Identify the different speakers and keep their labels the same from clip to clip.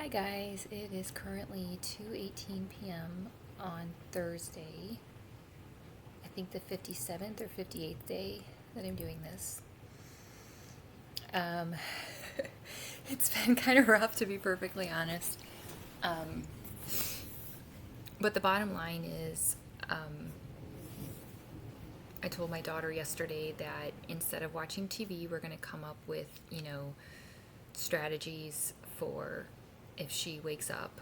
Speaker 1: Hi guys, it is currently 2:18 p.m. on Thursday. I think the 57th or 58th day that I'm doing this. Um, it's been kind of rough to be perfectly honest. Um, but the bottom line is, I told my daughter yesterday that instead of watching TV, we're going to come up with, strategies for if she wakes up.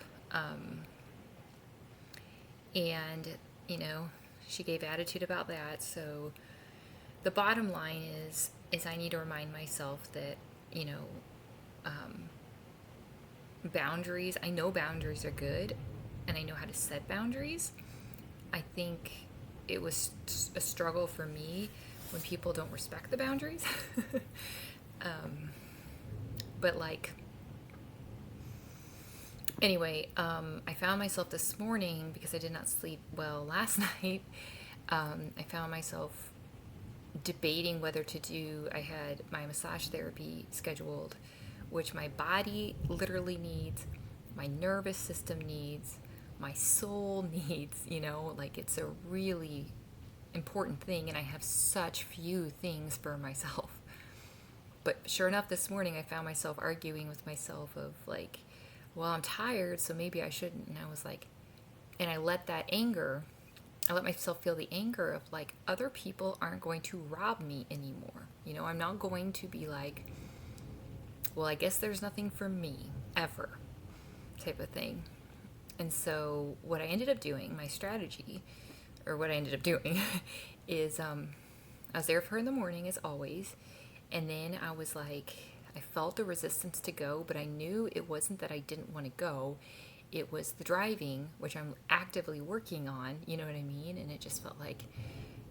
Speaker 1: And, you know, she gave attitude about that. So the bottom line is I need to remind myself that, you know, boundaries, I know boundaries are good and I know how to set boundaries. I think it was a struggle for me when people don't respect the boundaries. But like, anyway, I found myself this morning because I did not sleep well last night. I found myself debating whether to do, I had my massage therapy scheduled, which my body literally needs, my nervous system needs, my soul needs, like it's a really important thing, and I have such few things for myself. But sure enough, this morning I found myself arguing with myself of like, well, I'm tired, so maybe I shouldn't. And I was like, and I let that anger, I let myself feel the anger of like, other people aren't going to rob me anymore. I'm not going to be like, well, I guess there's nothing for me ever type of thing. And so what I ended up doing, my strategy, or what I ended up doing, is I was there for her in the morning as always. And then I was like, I felt the resistance to go, but I knew it wasn't that I didn't want to go. It was the driving, which I'm actively working on, you know what I mean? And it just felt like,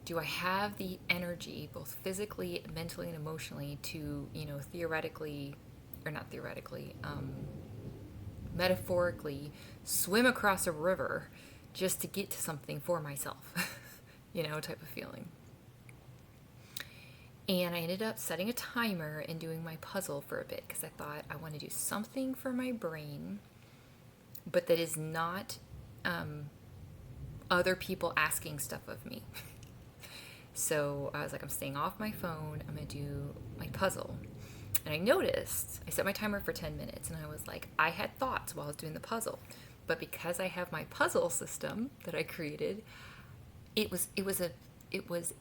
Speaker 1: do I have the energy, both physically, mentally, and emotionally, to, theoretically, or not theoretically, metaphorically, swim across a river just to get to something for myself, type of feeling. And I ended up setting a timer and doing my puzzle for a bit because I thought I want to do something for my brain, but that is not other people asking stuff of me. So I was like, I'm staying off my phone. I'm going to do my puzzle. And I noticed, I set my timer for 10 minutes, and I was like, I had thoughts while I was doing the puzzle. But because I have my puzzle system that I created, it was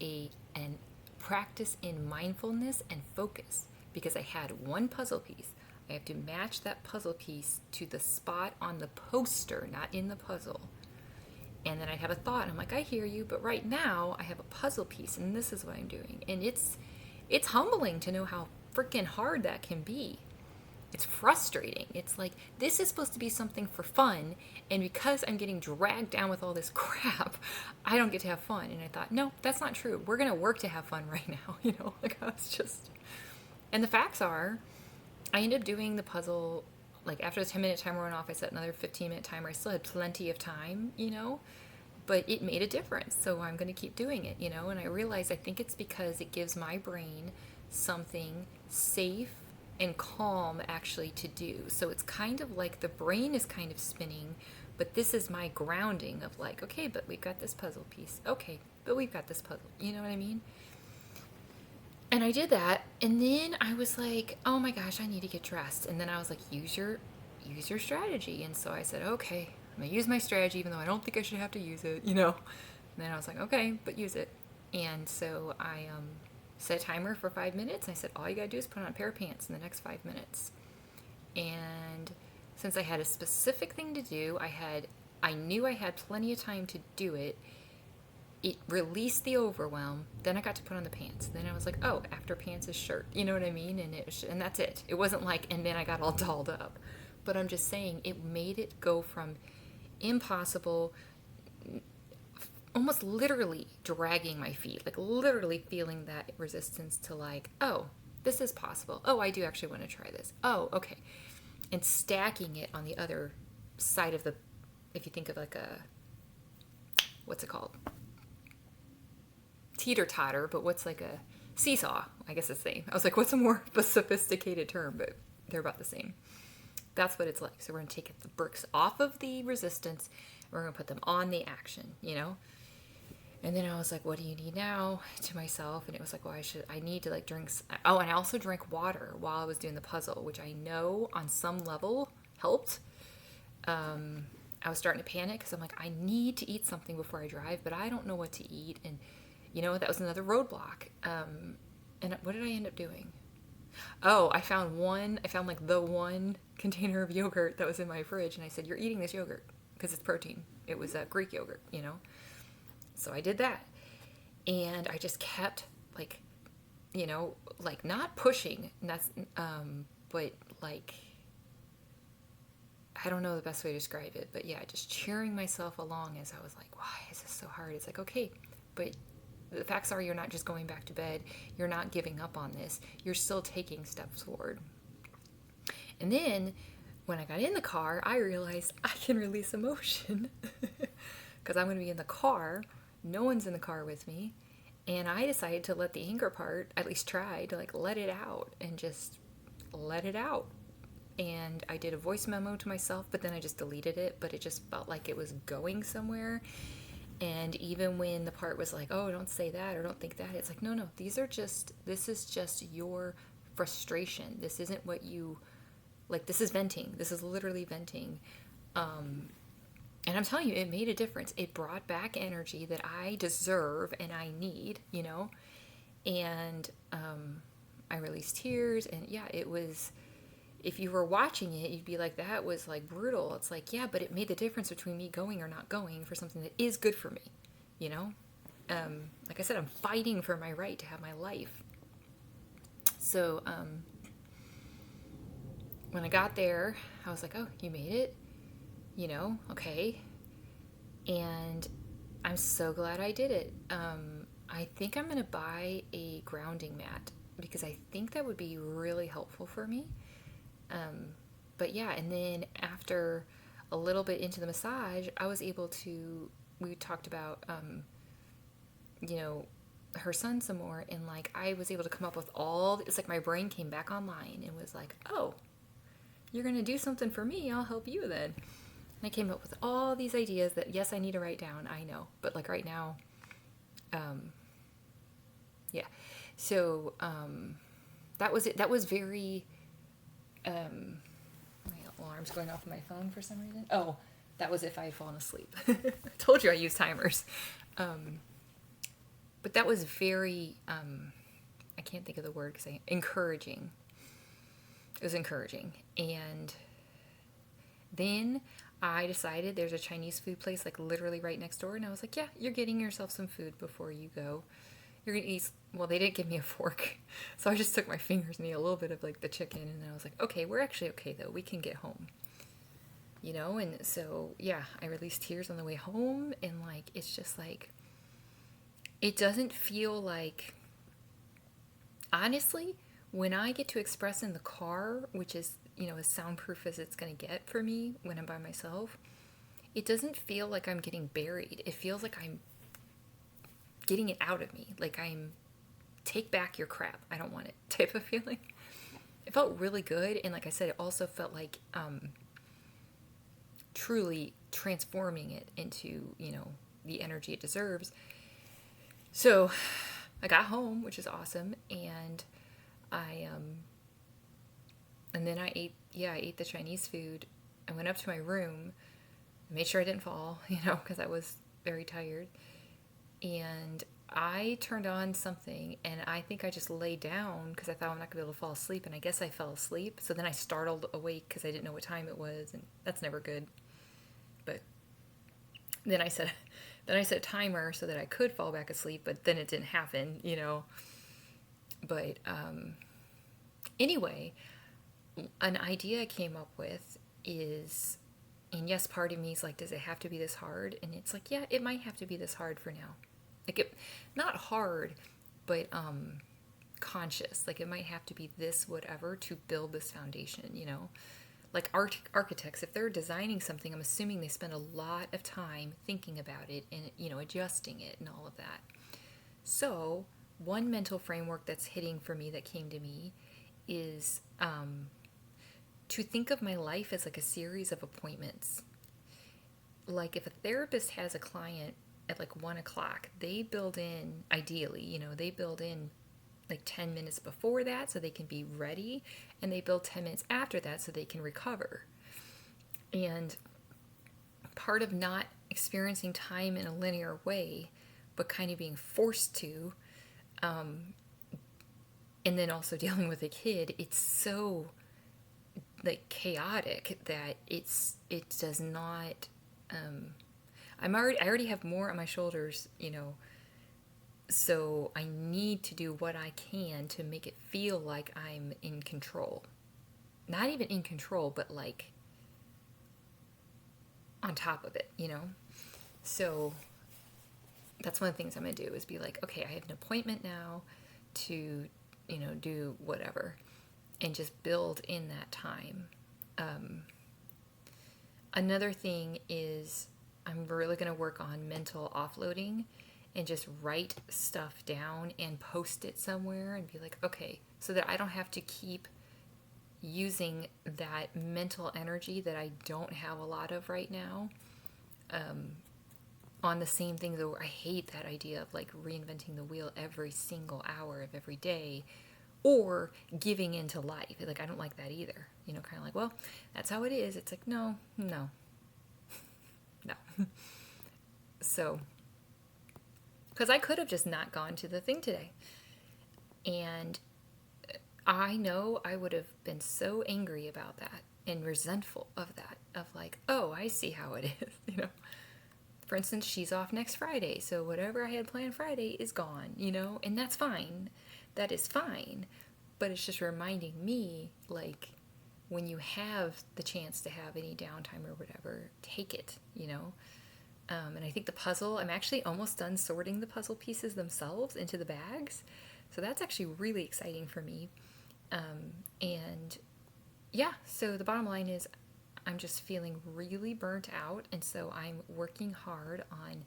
Speaker 1: an practice in mindfulness and focus, because I had one puzzle piece. I have to match that puzzle piece to the spot on the poster, not in the puzzle. And then I'd have a thought, and I'm like, I hear you, but right now I have a puzzle piece, and this is what I'm doing. And it's humbling to know how freaking hard that can be. It's frustrating. It's like, this is supposed to be something for fun, and because I'm getting dragged down with all this crap, I don't get to have fun. And I thought, no, that's not true. We're going to work to have fun right now. Like I was just... And the facts are, I ended up doing the puzzle, like after the 10-minute timer went off, I set another 15-minute timer. I still had plenty of time, but it made a difference. So I'm going to keep doing it, and I realized I think it's because it gives my brain something safe and calm actually to do. So it's kind of like the brain is kind of spinning, but this is my grounding of like, okay, but we've got this puzzle piece. Okay, but we've got this puzzle. You know what I mean? And I did that, and then I was like, oh my gosh, I need to get dressed. And then I was like, use your strategy. And so I said, okay, I'm gonna use my strategy even though I don't think I should have to use it, And then I was like, okay, but use it. And so I set a timer for 5 minutes. I said, all you gotta do is put on a pair of pants in the next 5 minutes. And since I had a specific thing to do, I knew I had plenty of time to do it. It released the overwhelm. Then I got to put on the pants. Then I was like, oh, after pants is shirt. You know what I mean? And that's it. It wasn't like, and then I got all dolled up. But I'm just saying, it made it go from impossible, almost literally dragging my feet, like literally feeling that resistance to like, oh, this is possible. Oh, I do actually want to try this. Oh, okay. And stacking it on the other side of if you think of like what's it called? Teeter-totter, but what's like a seesaw? I guess it's the same. I was like, what's a more sophisticated term? But they're about the same. That's what it's like. So we're going to take the bricks off of the resistance. And we're going to put them on the action, you know? And then I was like, what do you need now, to myself? And it was like, well, I need to like drink. Oh, and I also drank water while I was doing the puzzle, which I know on some level helped. I was starting to panic because I'm like, I need to eat something before I drive, but I don't know what to eat. And, you know, that was another roadblock. And what did I end up doing? Oh, I found like the one container of yogurt that was in my fridge. And I said, you're eating this yogurt because it's protein. It was Greek yogurt, you know? So I did that. And I just kept like, you know, like not pushing, that's, but like, I don't know the best way to describe it, but yeah, just cheering myself along as I was like, why is this so hard? It's like, okay, but the facts are you're not just going back to bed. You're not giving up on this. You're still taking steps forward. And then when I got in the car, I realized I can release emotion because I'm going to be in the car. No one's in the car with me. And I decided to let the anger part, at least try to like let it out and just let it out. And I did a voice memo to myself, but then I just deleted it. But it just felt like it was going somewhere. And even when the part was like, oh, don't say that or don't think that, it's like, no, this is just your frustration. This isn't what you, like, this is venting. This is literally venting. And I'm telling you, it made a difference. It brought back energy that I deserve and I need, you know? And I released tears. And yeah, it was, if you were watching it, you'd be like, that was like brutal. It's like, yeah, but it made the difference between me going or not going for something that is good for me, you know? Like I said, I'm fighting for my right to have my life. So when I got there, I was like, oh, you made it? You know, okay. And I'm so glad I did it. I think I'm going to buy a grounding mat because I think that would be really helpful for me. But yeah, and then after a little bit into the massage, I was able to, we talked about, you know, her son some more, and like I was able to come up with it's like my brain came back online and was like, oh, you're going to do something for me, I'll help you then. And I came up with all these ideas that, yes, I need to write down, I know, but like right now, yeah. So that was it. That was very, my alarm's going off on my phone for some reason. Oh, that was if I had fallen asleep. I told you I use timers. But that was very, I can't think of the word because encouraging. It was encouraging. And then I decided there's a Chinese food place like literally right next door. And I was like, yeah, you're getting yourself some food before you go. You're going to eat. Well, they didn't give me a fork. So I just took my fingers and ate a little bit of like the chicken. And then I was like, okay, we're actually okay though. We can get home. You know? And so, yeah, I released tears on the way home. And like, it's just like, it doesn't feel like, honestly, when I get to express in the car, which is, you know, as soundproof as it's going to get for me when I'm by myself, it doesn't feel like I'm getting buried. It feels like I'm getting it out of me. Like I'm, take back your crap, I don't want it type of feeling. It felt really good. And like I said, it also felt like truly transforming it into, you know, the energy it deserves. So I got home, which is awesome. And and then I ate the Chinese food. I went up to my room, made sure I didn't fall, you know, because I was very tired. And I turned on something, and I think I just lay down because I thought I'm not going to be able to fall asleep. And I guess I fell asleep. So then I startled awake because I didn't know what time it was, and that's never good. But then I set a timer so that I could fall back asleep, but then it didn't happen, you know. But anyway, an idea I came up with is, and yes, part of me is like, does it have to be this hard? And it's like, yeah, it might have to be this hard for now. Like, it, not hard, but conscious. Like, it might have to be this whatever to build this foundation, you know? Like architects, if they're designing something, I'm assuming they spend a lot of time thinking about it and, you know, adjusting it and all of that. So one mental framework that's hitting for me that came to me is to think of my life as like a series of appointments. Like if a therapist has a client at like 1 o'clock, they build in, ideally, they build in like 10 minutes before that so they can be ready, and they build 10 minutes after that so they can recover. And part of not experiencing time in a linear way, but kind of being forced to, and then also dealing with a kid, it's so like chaotic that it does not. I already have more on my shoulders, so I need to do what I can to make it feel like I'm in control. Not even in control, but like on top of it, So that's one of the things I'm going to do is be like, okay, I have an appointment now to, do whatever, and just build in that time. Another thing is I'm really going to work on mental offloading and just write stuff down and post it somewhere and be like, okay, so that I don't have to keep using that mental energy that I don't have a lot of right now on the same thing. Though I hate that idea of like reinventing the wheel every single hour of every day, or giving into life. Like I don't like that either. Kind of like, well, that's how it is. It's like, no. So, because I could have just not gone to the thing today. And I know I would have been so angry about that and resentful of that, of like, oh, I see how it is, For instance, she's off next Friday, so whatever I had planned Friday is gone, and that's fine. That is fine. But it's just reminding me, like, when you have the chance to have any downtime or whatever, take it, And I think the puzzle, I'm actually almost done sorting the puzzle pieces themselves into the bags. So that's actually really exciting for me. And yeah, so the bottom line is I'm just feeling really burnt out. And so I'm working hard on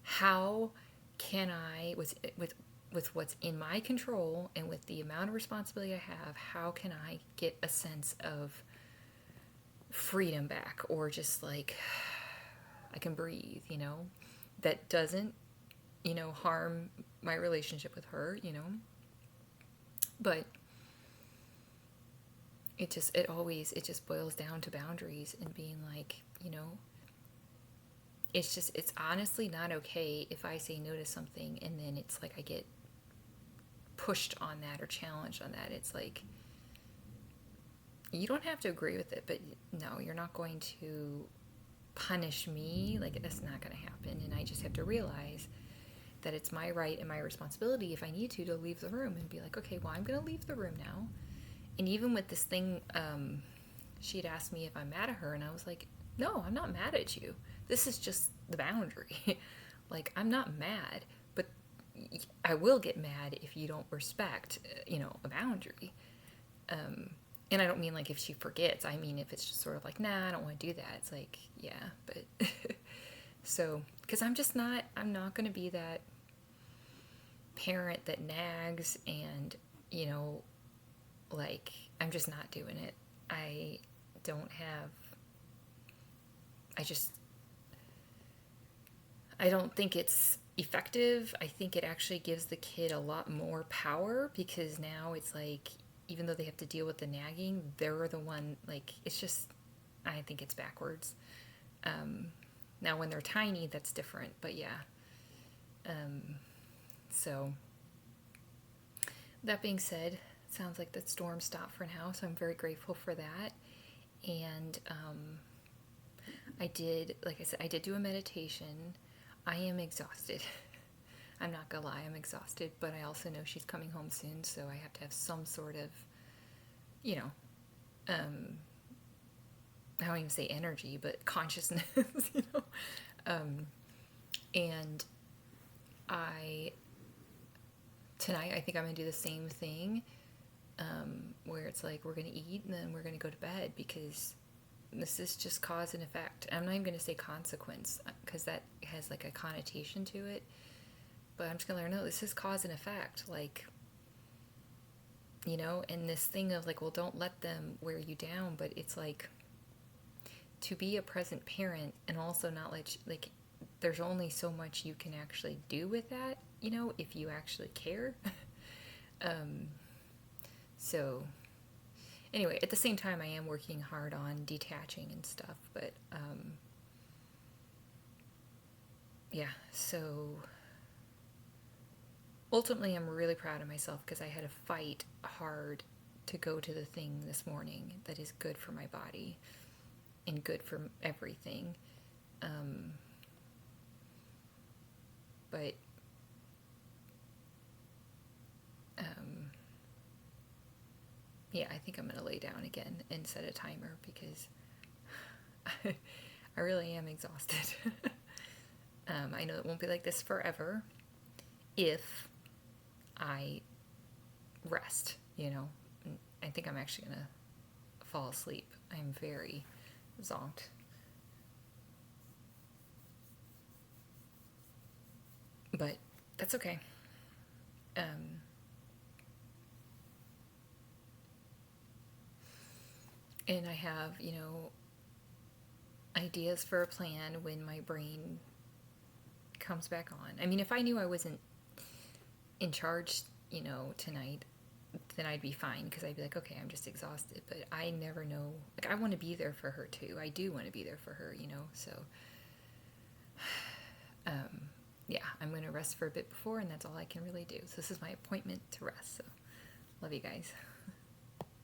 Speaker 1: how can I, with what's in my control and with the amount of responsibility I have, how can I get a sense of freedom back, or just like I can breathe, that doesn't, harm my relationship with her, but it just boils down to boundaries and being like, it's honestly not okay if I say no to something and then it's like I get pushed on that or challenged on that. It's like, you don't have to agree with it, but no, you're not going to punish me. Like, that's not going to happen. And I just have to realize that it's my right and my responsibility, if I need to leave the room and be like, okay, well, I'm going to leave the room now. And even with this thing, she had asked me if I'm mad at her, and I was like, no, I'm not mad at you. This is just the boundary. Like, I'm not mad, but I will get mad if you don't respect, a boundary. And I don't mean like if she forgets. I mean if it's just sort of like, nah, I don't want to do that. It's like, yeah, but so, because I'm not going to be that parent that nags and, like, I'm just not doing it. I don't think it's effective. I think it actually gives the kid a lot more power, because now it's like, even though they have to deal with the nagging, they're the one, like, it's just, I think it's backwards. Now when they're tiny, that's different, but yeah. So that being said, it sounds like the storm stopped for now, so I'm very grateful for that. And like I said, I did do a meditation. I am exhausted. I'm not gonna lie, I'm exhausted, but I also know she's coming home soon, so I have to have some sort of, I don't even say energy, but consciousness, and tonight I think I'm gonna do the same thing, where it's like, we're gonna eat and then we're gonna go to bed, because this is just cause and effect. I'm not even gonna say consequence, because that has like a connotation to it. But I'm just going to learn, no, this is cause and effect. Like, you know, and this thing of like, well, don't let them wear you down, but it's like to be a present parent and also not let you, like, there's only so much you can actually do with that, you know, if you actually care. So anyway, at the same time, I am working hard on detaching and stuff, but yeah, so ultimately, I'm really proud of myself because I had to fight hard to go to the thing this morning that is good for my body and good for everything. But yeah, I think I'm going to lay down again and set a timer because I really am exhausted. I know it won't be like this forever if I rest, you know. I think I'm actually going to fall asleep. I'm very zonked. But that's okay. And I have, you know, ideas for a plan when my brain comes back on. I mean, if I knew I wasn't in charge, you know, tonight, then I'd be fine because I'd be like, okay, I'm just exhausted. But I never know. Like, I want to be there for her too. I do want to be there for her, you know. So, yeah, I'm going to rest for a bit before, and that's all I can really do. So, this is my appointment to rest. So, love you guys.